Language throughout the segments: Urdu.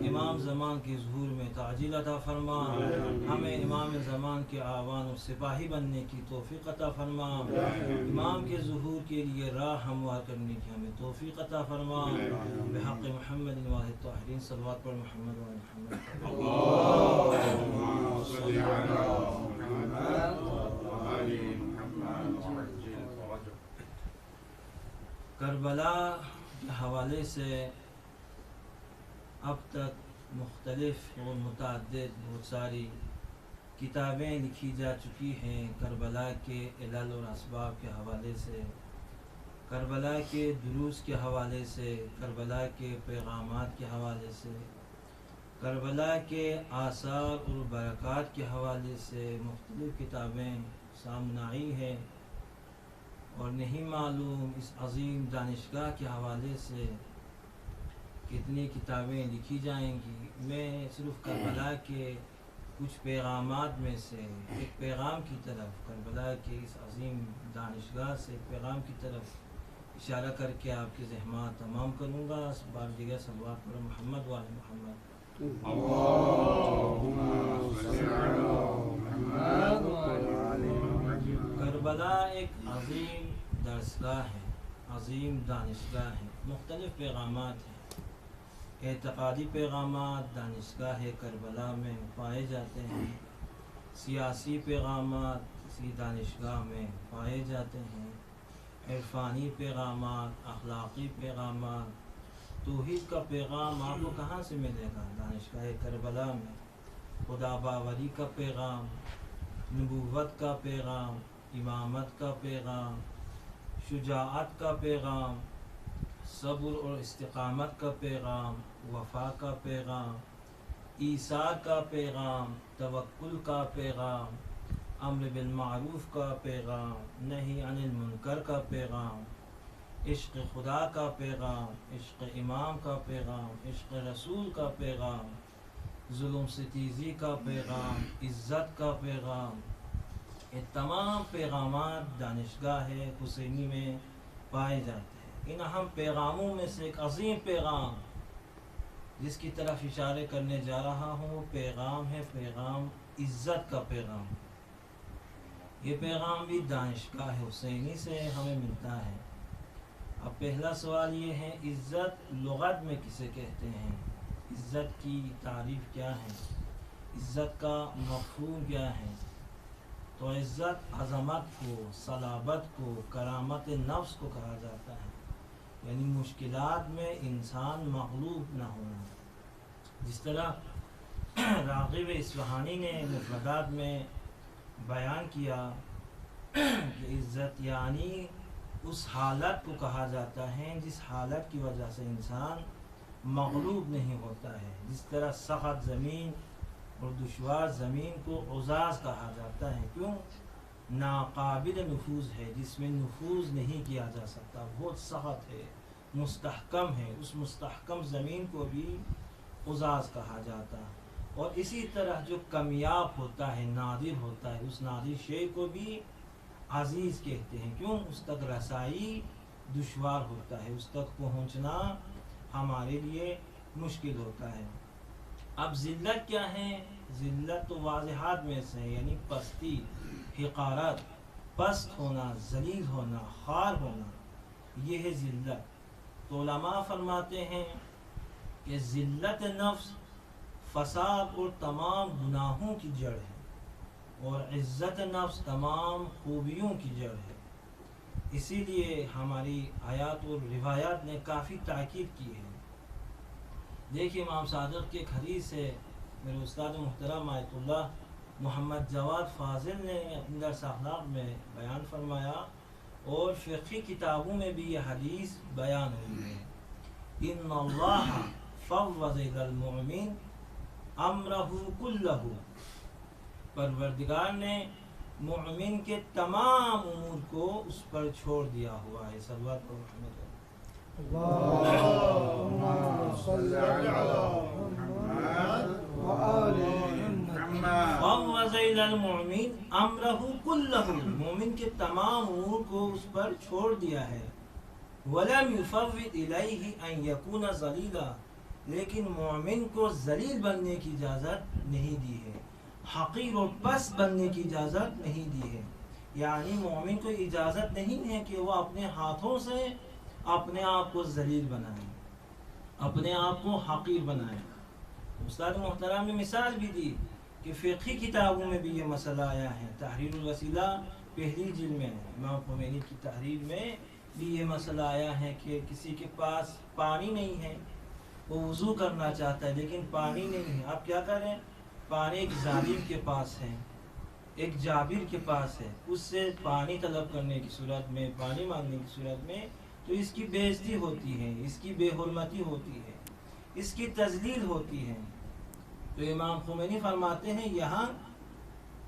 امام زمان کے ظہور میں تعجیل عطا فرما، ہمیں امام زمان کے آوان و سپاہی بننے کی توفیق عطا فرما، امام کے ظہور کے لیے راہ ہموار کرنے کی ہمیں توفیق عطا فرما، بحق محمد واحد طاہرین صلوات پر محمد و محمد۔ اللهم صل على محمد وآل محمد وعجل فرجه۔ کربلا کے حوالے سے اب تک مختلف اور متعدد بہت ساری کتابیں لکھی جا چکی ہیں کربلا کے علل اور اسباب کے حوالے سے، کربلا کے دروس کے حوالے سے، کربلا کے پیغامات کے حوالے سے، کربلا کے آثار اور برکات کے حوالے سے مختلف کتابیں سامنے آئی ہیں، اور نہیں معلوم اس عظیم دانشگاہ کے حوالے سے کتنی کتابیں لکھی جائیں گی۔ میں صرف کربلا کے کچھ پیغامات میں سے ایک پیغام کی طرف، کربلا کے اس عظیم دانشگاہ سے ایک پیغام کی طرف اشارہ کر کے آپ کے ذہنات تمام کروں گا۔ اس بار دیگر صلوات پر محمد و آل محمد۔ اللهم صل على محمد وآل محمد۔ کربلا ایک عظیم درسگاہ ہے، عظیم دانشگاہ ہے، مختلف پیغامات ہیں، اعتقادی پیغامات دانشگاہ کربلا میں پائے جاتے ہیں، سیاسی پیغامات اسی دانشگاہ میں پائے جاتے ہیں، عرفانی پیغامات، اخلاقی پیغامات، توحید کا پیغام آپ کو کہاں سے ملے گا؟ دانشگاہ کربلا میں۔ خدا باوری کا پیغام، نبوت کا پیغام، امامت کا پیغام، شجاعت کا پیغام، صبر اور استقامت کا پیغام، وفا کا پیغام، ایثار کا پیغام، توکل کا پیغام، امر بالمعروف کا پیغام، نہی عن المنکر کا پیغام، عشق خدا کا پیغام، عشق امام کا پیغام، عشق رسول کا پیغام، ظلم ستیزی کا پیغام، عزت کا پیغام، یہ تمام پیغامات دانشگاہ حسینی میں پائے جاتے ہیں۔ ان اہم پیغاموں میں سے ایک عظیم پیغام جس کی طرف اشارے کرنے جا رہا ہوں وہ پیغام ہے پیغام عزت کا پیغام۔ یہ پیغام بھی دانشگاہ حسینی سے ہمیں ملتا ہے۔ اب پہلا سوال یہ ہے، عزت لغت میں کسے کہتے ہیں؟ عزت کی تعریف کیا ہے؟ عزت کا مفہوم کیا ہے؟ تو عزت عظمت کو، صلابت کو، کرامت نفس کو کہا جاتا ہے، یعنی مشکلات میں انسان مغلوب نہ ہونا۔ جس طرح راغب اصفہانی نے مفردات میں بیان کیا کہ عزت یعنی اس حالت کو کہا جاتا ہے جس حالت کی وجہ سے انسان مغلوب نہیں ہوتا ہے۔ جس طرح سخت زمین اور دشوار زمین کو عزاز کہا جاتا ہے، کیوں؟ ناقابل نفوذ ہے، جس میں نفوذ نہیں کیا جا سکتا، بہت سخت ہے، مستحکم ہے، اس مستحکم زمین کو بھی عزاز کہا جاتا ہے۔ اور اسی طرح جو کمیاب ہوتا ہے، نادر ہوتا ہے، اس نادر شے کو بھی عزیز کہتے ہیں، کیوں؟ اس تک رسائی دشوار ہوتا ہے، اس تک پہنچنا ہمارے لیے مشکل ہوتا ہے۔ اب ذلت کیا ہے؟ ذلت تو واضحات میں سے ہے، یعنی پستی، حقارت، پست ہونا، ذلیل ہونا، خوار ہونا، یہ ہے ذلت۔ تو علماء فرماتے ہیں کہ ذلت نفس فساد اور تمام گناہوں کی جڑ ہے، اور عزت نفس تمام خوبیوں کی جڑ ہے۔ اسی لیے ہماری آیات اور روایات نے کافی تاکید کی ہے۔ دیکھیے امام صادق کے ایک حدیث ہے، میرے استاد محترم آیت اللہ محمد جواد فاضل نے اپنے درس اخلاق میں بیان فرمایا، اور فقہی کتابوں میں بھی یہ حدیث بیان ہوئی ہے۔ ان اللہ فوض الی المؤمن امرہ کلہ، پروردگار نے مومن کے تمام امور کو اس پر چھوڑ دیا ہوا ہے۔ صلوات پر محمد۔ اللهم صل على محمد وآل محمد۔ فوض الی المؤمن امرہ کلہ، مومن کے تمام امور کو اس پر چھوڑ دیا ہے۔ ولم یفوض الیہ ان یکون ذلیلا، لیکن مومن کو ذلیل بننے کی اجازت نہیں دی ہے، حقیر و پست بننے کی اجازت نہیں دی ہے. یعنی مومن کو اجازت نہیں ہے کہ وہ اپنے ہاتھوں سے اپنے آپ کو ذلیل بنائے، اپنے آپ کو حقیر بنائے. استاد محترم نے مثال بھی دی کہ فقہی کتابوں میں بھی یہ مسئلہ آیا ہے. تحریر الوسیلہ پہلی جلد میں امام خمینی کی تحریر میں بھی یہ مسئلہ آیا ہے کہ کسی کے پاس پانی نہیں ہے، وہ وضو کرنا چاہتا ہے لیکن پانی نہیں ہے. آپ کیا کریں؟ پانی ایک ظالم کے پاس ہے، ایک جابر کے پاس ہے، اس سے پانی طلب کرنے کی صورت میں، پانی مانگنے کی صورت میں تو اس کی بے عزتی ہوتی ہے، اس کی بے حرمتی ہوتی ہے، اس کی تذلیل ہوتی ہے. تو امام خمینی فرماتے ہیں یہاں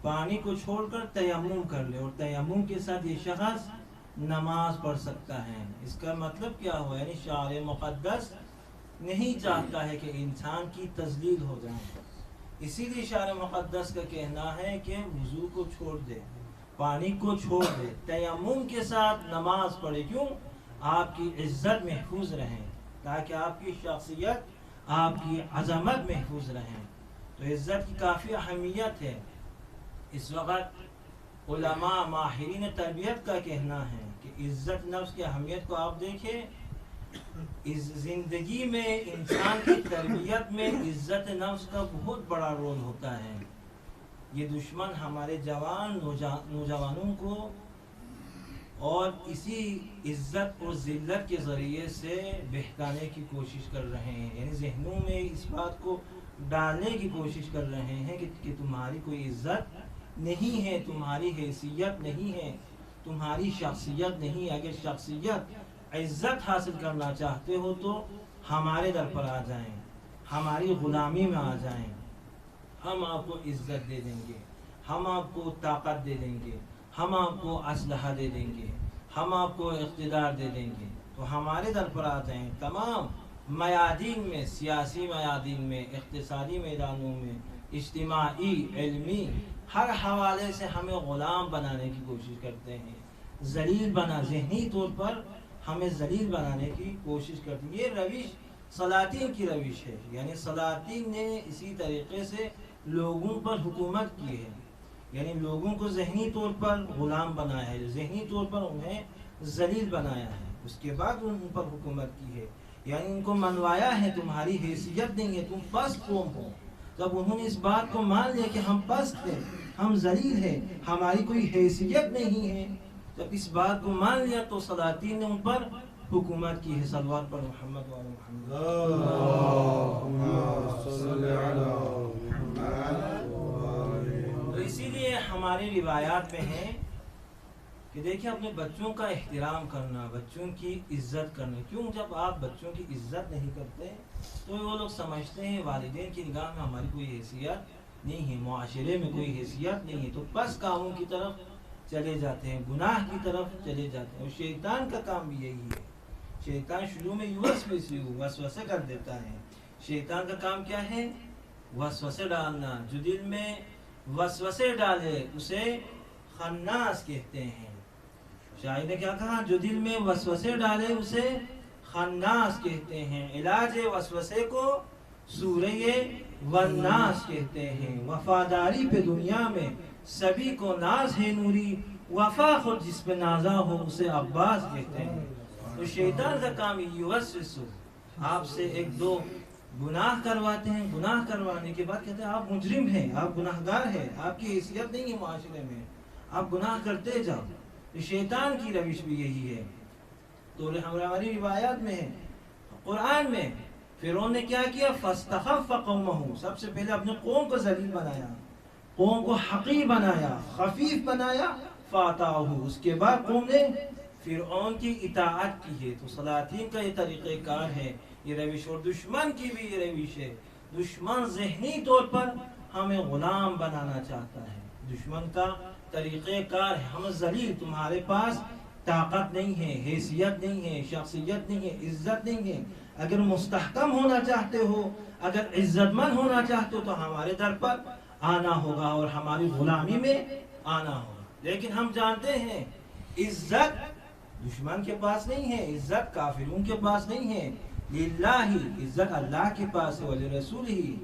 پانی کو چھوڑ کر تیمم کر لے، اور تیمم کے ساتھ یہ شخص نماز پڑھ سکتا ہے. اس کا مطلب کیا ہوا؟ یعنی شارع مقدس نہیں چاہتا ہے کہ انسان کی تذلیل ہو جائے، اسی لیے شارع مقدس کا کہنا ہے کہ وضو کو چھوڑ دے، پانی کو چھوڑ دے، تیمم کے ساتھ نماز پڑھے. کیوں؟ آپ کی عزت محفوظ رہے، تاکہ آپ کی شخصیت، آپ کی عظمت محفوظ رہے. تو عزت کی کافی اہمیت ہے. اس وقت علماء ماہرین تربیت کا کہنا ہے کہ عزت نفس کی اہمیت کو آپ دیکھیں، اس زندگی میں انسان کی تربیت میں عزت نفس کا بہت بڑا رول ہوتا ہے. یہ دشمن ہمارے جوان نوجوانوں کو اور اسی عزت اور ذلت کے ذریعے سے بہکانے کی کوشش کر رہے ہیں. یعنی ذہنوں میں اس بات کو ڈالنے کی کوشش کر رہے ہیں کہ تمہاری کوئی عزت نہیں ہے، تمہاری حیثیت نہیں ہے، تمہاری شخصیت نہیں. اگر شخصیت، عزت حاصل کرنا چاہتے ہو تو ہمارے در پر آ جائیں، ہماری غلامی میں آ جائیں. ہم آپ کو عزت دے دیں گے، ہم آپ کو طاقت دے دیں گے، ہم آپ کو اسلحہ دے دیں گے، ہم آپ کو اقتدار دے دیں گے. تو ہمارے در پر آ جائیں. تمام میادین میں، سیاسی میادین میں، اقتصادی میدانوں میں، اجتماعی، علمی، ہر حوالے سے ہمیں غلام بنانے کی کوشش کرتے ہیں، ذلیل ذہنی طور پر ہمیں ذلیل بنانے کی کوشش کرتے ہیں. یہ روش سلاطین کی روش ہے. یعنی سلاطین نے اسی طریقے سے لوگوں پر حکومت کی ہے، یعنی لوگوں کو ذہنی طور پر غلام بنایا ہے، ذہنی طور پر انہیں ذلیل بنایا ہے، اس کے بعد ان پر حکومت کی ہے. یعنی ان کو منوایا ہے تمہاری حیثیت نہیں ہے، تم پست قوم ہو. جب انہوں نے اس بات کو مان لیا کہ ہم پست ہیں، ہم ذلیل ہیں، ہماری کوئی حیثیت نہیں ہے، جب اس بات کو مان لیا تو سلاطین نے ان پر حکومت کی ہے. صلوات پر محمد و محمد. تو اسی لیے ہماری روایات میں ہے کہ دیکھیں اپنے بچوں کا احترام کرنا، بچوں کی عزت کرنا. کیوں؟ جب آپ بچوں کی عزت نہیں کرتے تو وہ لوگ سمجھتے ہیں والدین کی نگاہ میں ہماری کوئی حیثیت نہیں ہے، معاشرے میں کوئی حیثیت نہیں ہے، تو پس کاموں کی طرف چلے جاتے ہیں، گناہ کی طرف چلے جاتے ہیں. اور شیطان کا کام بھی یہی ہے. شیطان شروع میں وسوسے کر دیتا ہے. شیطان کا کام کیا ہے؟ وسوسے ڈالنا. جو دل میں وسوسے ڈالے اسے خناس کہتے ہیں. شاعر نے کیا کہا؟ جو دل میں وسوسے ڈالے اسے خناس کہتے ہیں. علاج وسوسے کو سورہ والناس کہتے ہیں. وفاداری پہ دنیا میں سبھی کو ناز ہے نوری، وفا خود جس پہ نازا ہو اسے عباس کہتے ہیں. تو شیطان کا کام یوسوس، آپ سے ایک دو گناہ کرواتے ہیں، گناہ کروانے کے بعد کہتے ہیں آپ مجرم ہیں، آپ گناہ گار ہیں، آپ کی حیثیت نہیں ہے معاشرے میں، آپ گناہ کرتے جاؤ. شیطان کی روش بھی یہی ہے. تو ہماری روایات میں ہے، قرآن میں فرعون نے کیا کیا؟ فاستخف قومہ، سب سے پہلے اپنے قوم کو ذلیل بنایا، قوم کو حقیر بنایا، خفیف بنایا. فاتعہ، اس کے بعد قوم نے فرعون کی اطاعت کی ہے. تو سلاطین کا یہ طریقہ کار ہے، یہ روش. اور دشمن کی بھی یہ روش ہے. دشمن ذہنی طور پر ہمیں غلام بنانا چاہتا ہے. دشمن کا طریقہ کار ہے ہم ذلیل، تمہارے پاس طاقت نہیں ہے، حیثیت نہیں ہے، شخصیت نہیں ہے، عزت نہیں ہے. اگر مستحکم ہونا چاہتے ہو، اگر عزت مند ہونا چاہتے ہو تو ہمارے در پر آنا ہوگا اور ہماری غلامی میں آنا ہوگا. لیکن ہم جانتے ہیں عزت دشمن کے پاس نہیں ہے، عزت کافروں کے پاس نہیں ہے، للہ عزت اللہ کے پاس ہے، ولی رسول ہی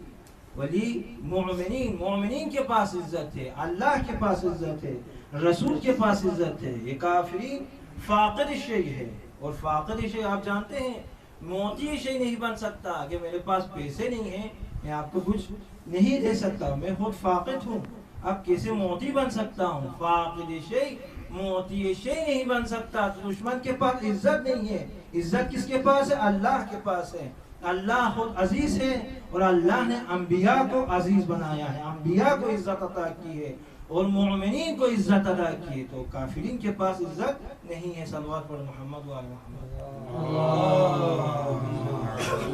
ولی مومنین، مومنین کے پاس عزت ہے، اللہ کے پاس عزت ہے، رسول کے پاس عزت ہے۔ یہ کافرین فاقد شیء ہے، اور فاقد شیء آپ جانتے ہیں معطی شیء نہیں بن سکتا کہ میرے پاس پیسے نہیں ہیں میں آپ کو کچھ نہیں دے سکتا، میں خود فاقد ہوں، اب کیسے معطی بن سکتا ہوں؟ فاقد شیء معطی شیء نہیں بن سکتا۔ تو دشمن کے پاس عزت نہیں ہے، عزت کس کے پاس ہے؟ اللہ کے پاس ہے۔ اللہ خود عزیز ہے، اور اللہ نے انبیاء کو عزیز بنایا ہے، انبیاء کو عزت عطا کی ہے، اور مومنین کو عزت عطا کی ہے۔ تو کافرین کے پاس عزت نہیں ہے۔ صلوات پر محمد و آل محمد۔